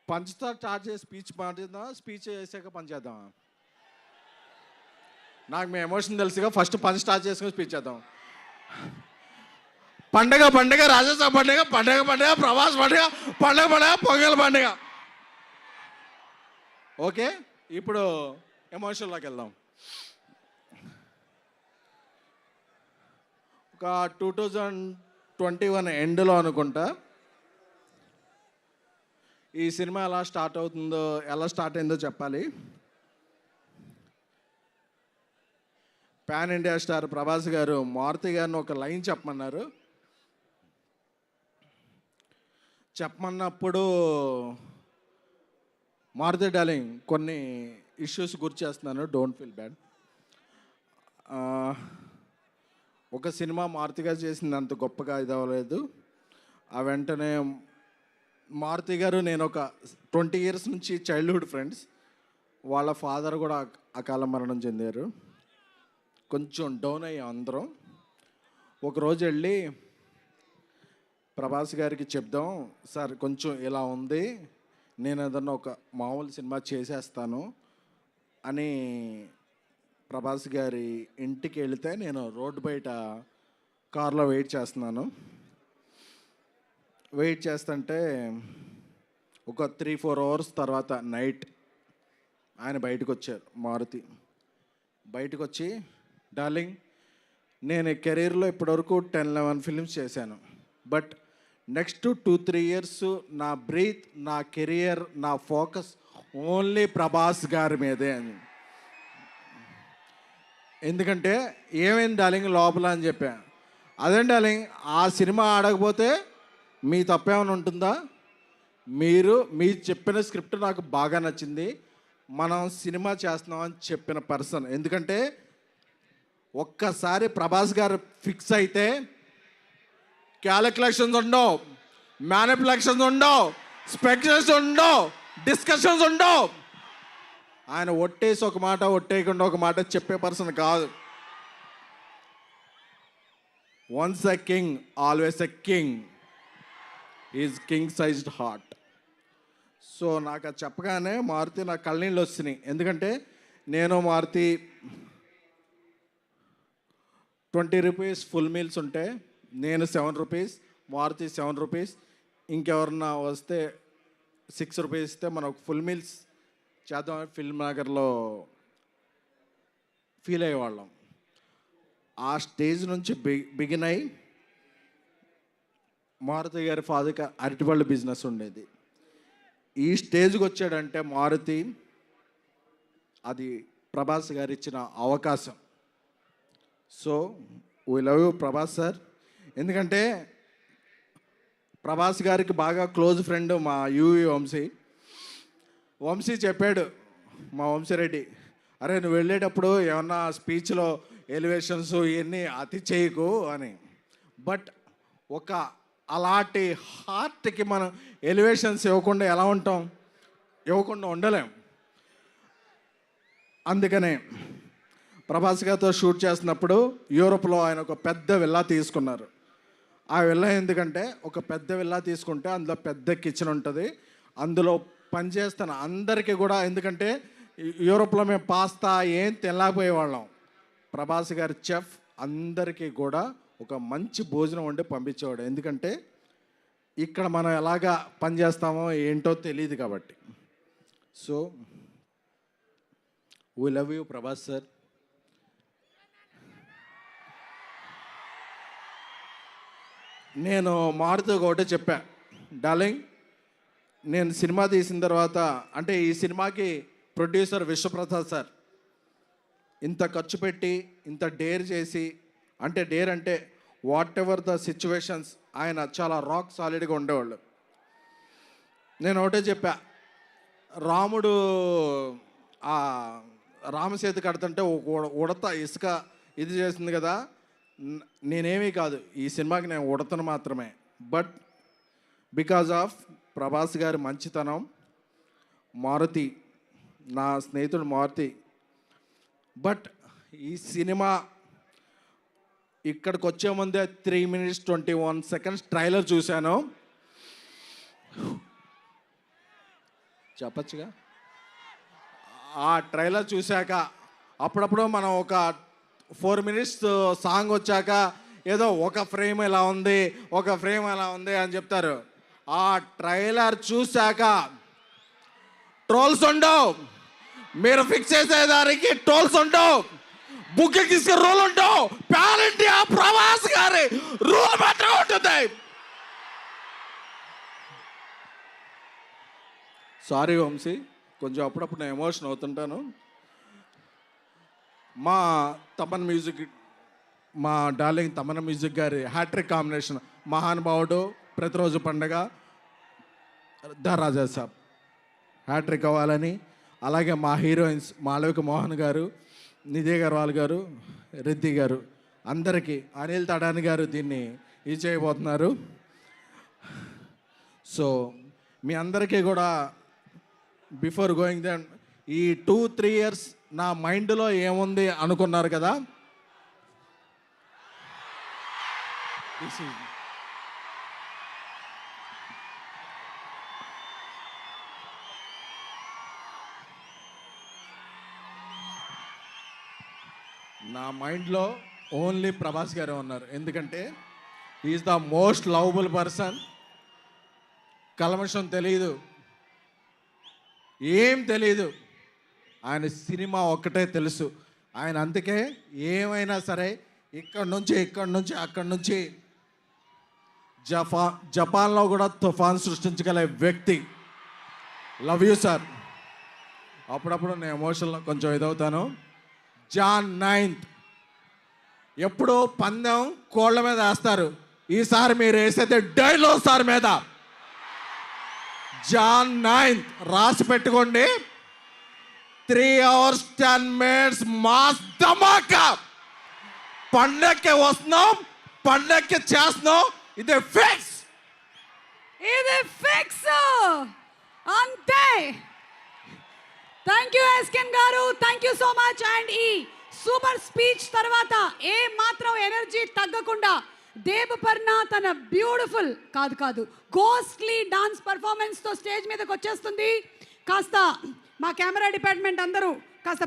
పంచ్తో start చేసి speech మాట్లాడదాం, speech చేసాక పంచ్ చేద్దాం. నాకు మీ ఎమోషన్ తెలుసుగా, ఫస్ట్ పంచ్ స్టార్ట్ చేసుకుని స్పీచ్ చేద్దాం. పండగ పండగ, రాజస్థాన్ పండగ, పండగ పండగ, ప్రభాస్ పండగ, పండగ పండగ, పొంగల్ పండగ. ఓకే, ఇప్పుడు ఎమోషన్లోకి వెళ్దాం. ఒక 2021 ఎండ్లో అనుకుంటా ఈ సినిమా ఎలా స్టార్ట్ అయిందో చెప్పాలి. పాన్ ఇండియా స్టార్ ప్రభాస్ గారు మారుతి గారిని ఒక లైన్ చెప్పమన్నప్పుడు మారుతి డార్లింగ్ కొన్ని ఇష్యూస్ గుర్తు చేస్తున్నాను, డోంట్ ఫీల్ బ్యాడ్. ఒక సినిమా మారుతి గారు చేసింది అంత గొప్పగా ఇది అవ్వలేదు. ఆ వెంటనే మారుతి గారు నేను ఒక 20 years నుంచి చైల్డ్హుడ్ ఫ్రెండ్స్. వాళ్ళ ఫాదర్ కూడా అకాల మరణం చెందారు. కొంచెం డౌన్ అయ్యాం అందరం. ఒకరోజు వెళ్ళి ప్రభాస్ గారికి చెప్దాం, సార్ కొంచెం ఇలా ఉంది, నేను ఏదన్నా ఒక మామూలు సినిమా చేసేస్తాను అని ప్రభాస్ గారి ఇంటికి వెళితే నేను రోడ్డు బయట కార్లో వెయిట్ చేస్తుంటే ఒక 3-4 hours తర్వాత నైట్ ఆయన బయటకు వచ్చారు. మారుతి బయటకు వచ్చి, డార్లింగ్ నేను కెరీర్లో ఇప్పటివరకు 10-11 films చేశాను, బట్ నెక్స్ట్ 2-3 years నా బ్రీత్, నా కెరియర్, నా ఫోకస్ ఓన్లీ ప్రభాస్ గారి మీదే అని. ఎందుకంటే ఏమైంది డార్లింగ్ లోపల అని చెప్పా. అదేం డార్లింగ్, ఆ సినిమా ఆడకపోతే మీ తప్పేమైనా ఉంటుందా? మీరు చెప్పిన స్క్రిప్ట్ నాకు బాగా నచ్చింది, మనం సినిమా చేస్తున్నామని చెప్పిన పర్సన్. ఎందుకంటే ఒక్కసారి ప్రభాస్ గారు ఫిక్స్ అయితే క్యాలిక్యులేషన్స్ ఉండవు, మ్యానిపులేషన్స్ ఉండవు, స్పెక్యులేషన్స్ ఉండవు, డిస్కషన్స్ ఉండవు. ఆయన ఒట్టేసి ఒక మాట, ఒట్టేయకుండా ఒక మాట చెప్పే పర్సన్ కాదు. Once a king always a king, is king sized heart. So నాకు అది చెప్పగానే మారుతి నా కళ్ళనీళ్ళు వస్తున్నాయి. ఎందుకంటే నేను మారుతి 20 rupees ఫుల్ మీల్స్ ఉంటే నేను 7 rupees, మారుతి 7 rupees, ఇంకెవరన్నా వస్తే 6 rupees ఇస్తే మనం ఫుల్ మీల్స్ చేద్దాం ఫిల్మ్ నగర్లో ఫీల్ అయ్యేవాళ్ళం. ఆ స్టేజ్ నుంచి బిగిన్ అయ్యి మారుతి గారి ఫాదర్కి అరటిపళ్ళు బిజినెస్ ఉండేది. ఈ స్టేజ్కి వచ్చాడంటే మారుతి, అది ప్రభాస్ గారు ఇచ్చిన అవకాశం. So we love you Prabhas sir. ఎందుకంటే ప్రభాస్ గారికి బాగా క్లోజ్ ఫ్రెండ్ మా యూవి వంశీ చెప్పాడు, మా వంశీరెడ్డి, అరే నువ్వు వెళ్ళేటప్పుడు ఏమన్నా స్పీచ్లో ఎలివేషన్స్ ఇవన్నీ అతి చేయకు అని. బట్ ఒక అలాంటి హార్ట్కి మనం ఎలివేషన్స్ ఇవ్వకుండా ఎలా ఉంటాం? ఇవ్వకుండా ఉండలేం. అందుకనే ప్రభాస్ గారితో షూట్ చేస్తున్నప్పుడు యూరోప్లో ఆయన ఒక పెద్ద విల్లా తీసుకున్నారు. ఆ విల్లా ఎందుకంటే ఒక పెద్ద విల్లా తీసుకుంటే అందులో పెద్ద కిచెన్ ఉంటుంది, అందులో పనిచేస్తున్న అందరికీ కూడా, ఎందుకంటే యూరోప్లో మేము పాస్తా ఏం తినలేకపోయేవాళ్ళం. ప్రభాస్ గారి చెఫ్ అందరికీ కూడా ఒక మంచి భోజనం వండి పంపించేవాడు. ఎందుకంటే ఇక్కడ మనం ఎలాగా పనిచేస్తామో ఏంటో తెలియదు కాబట్టి. So we love you Prabhas sir. నేను మారుతూ ఒకటే చెప్పా, డార్లింగ్ నేను సినిమా తీసిన తర్వాత, అంటే ఈ సినిమాకి ప్రొడ్యూసర్ విశ్వప్రసాద్ సార్ ఇంత ఖర్చు పెట్టి ఇంత డేర్ చేసి, అంటే డేర్ అంటే వాట్ ఎవర్ ద సిచ్యువేషన్స్ ఆయన చాలా రాక్ సాలిడ్గా ఉండేవాళ్ళు. నేను ఒకటే చెప్పా, రాముడు ఆ రామసేతు కడుతుంటే ఉడత ఇసుక ఇది చేస్తుంది కదా, నేనేమీ కాదు, ఈ సినిమాకి నేను ఉడతను మాత్రమే. బట్ బికాజ్ ఆఫ్ ప్రభాస్ గారి మంచితనం, మారుతి నా స్నేహితుడు మారుతి. బట్ ఈ సినిమా ఇక్కడికి వచ్చే ముందే 3 minutes 21 seconds ట్రైలర్ చూశాను. చెప్పచ్చుగా. ఆ ట్రైలర్ చూశాక అప్పుడప్పుడు మనం ఒక 4 మినిట్స్ సాంగ్ వచ్చాక ఏదో ఒక ఫ్రేమ్ ఎలా ఉంది, ఒక ఫ్రేమ్ ఎలా ఉంది అని చెప్తారు. ఆ ట్రైలర్ చూశాక ట్రోల్స్ ఉండవు, మీరు ఫిక్స్ చేసేదానికి ట్రోల్స్ ఉండవు, బుక్ తీసుకు రూల్ ఉండవు, పాన్ ఇండియా ప్రభాస్ గారి రూల్ మాత్రం ఉంటుంది. సారీ వంశీ, కొంచెం అప్పుడప్పుడు నేను ఎమోషన్ అవుతుంటాను. మా తమన్ మ్యూజిక్, మా డార్లింగ్ తమన్ మ్యూజిక్ గారి హ్యాట్రిక్ కాంబినేషన్ మహానుభావుడు, ప్రతిరోజు పండగ, ద రాజా సాబ్ హ్యాట్రిక్ అవ్వాలని, అలాగే మా హీరోయిన్స్ మాళవిక మోహన్ గారు, నిధి అగర్వాల్ గారు, రిద్ధి గారు, అందరికీ, అనిల్ తడాని గారు దీన్ని ఇది చేయబోతున్నారు. సో మీ అందరికీ కూడా బిఫోర్ గోయింగ్ దెన్ ఈ 2-3 ఇయర్స్ నా మైండ్లో ఏముంది అనుకున్నారు కదా. నా మైండ్లో ఓన్లీ ప్రభాస్ గారే ఉన్నారు. ఎందుకంటే is the most lovable person. కల్మషం తెలియదు, ఏం తెలీదు, ఆయన సినిమా ఒక్కటే తెలుసు. ఆయన అందుకే ఏమైనా సరే ఇక్కడి నుంచి అక్కడి నుంచి జపాన్లో కూడా తుఫాన్ సృష్టించగల వ్యక్తి. Love you sir. అప్పుడప్పుడు నేను ఎమోషన్లో కొంచెం ఇదవుతాను. జాన్ 9th ఎప్పుడో పందెం కోళ్ళ మీద వేస్తారు, ఈసారి మీరు వేసేది డైనోసార్ మీద. జాన్ 9th రాసి పెట్టుకోండి. 3 hours 10 minutes మాస్ ధమాకా. పండక్కి వస్తున్నాం, పండక్కి చేస్తున్నాం, ఇది ఫిక్స్, ఇది ఫిక్స్ అంతే. థ్యాంక్ యూ ఎస్కెన్ గారు, thank you so much. And ఈ సూపర్ స్పీచ్ తర్వాత ఏ మాత్రం ఎనర్జీ తగ్గకుండా దేవపర్ణ తన బ్యూటిఫుల్ కాదు గోస్ట్లీ డాన్స్ పర్ఫార్మెన్స్తో స్టేజ్ మీదకి వచ్చేస్తుంది. కాస్త మా కెమెరా డిపార్ట్మెంట్ అందరూ కాస్త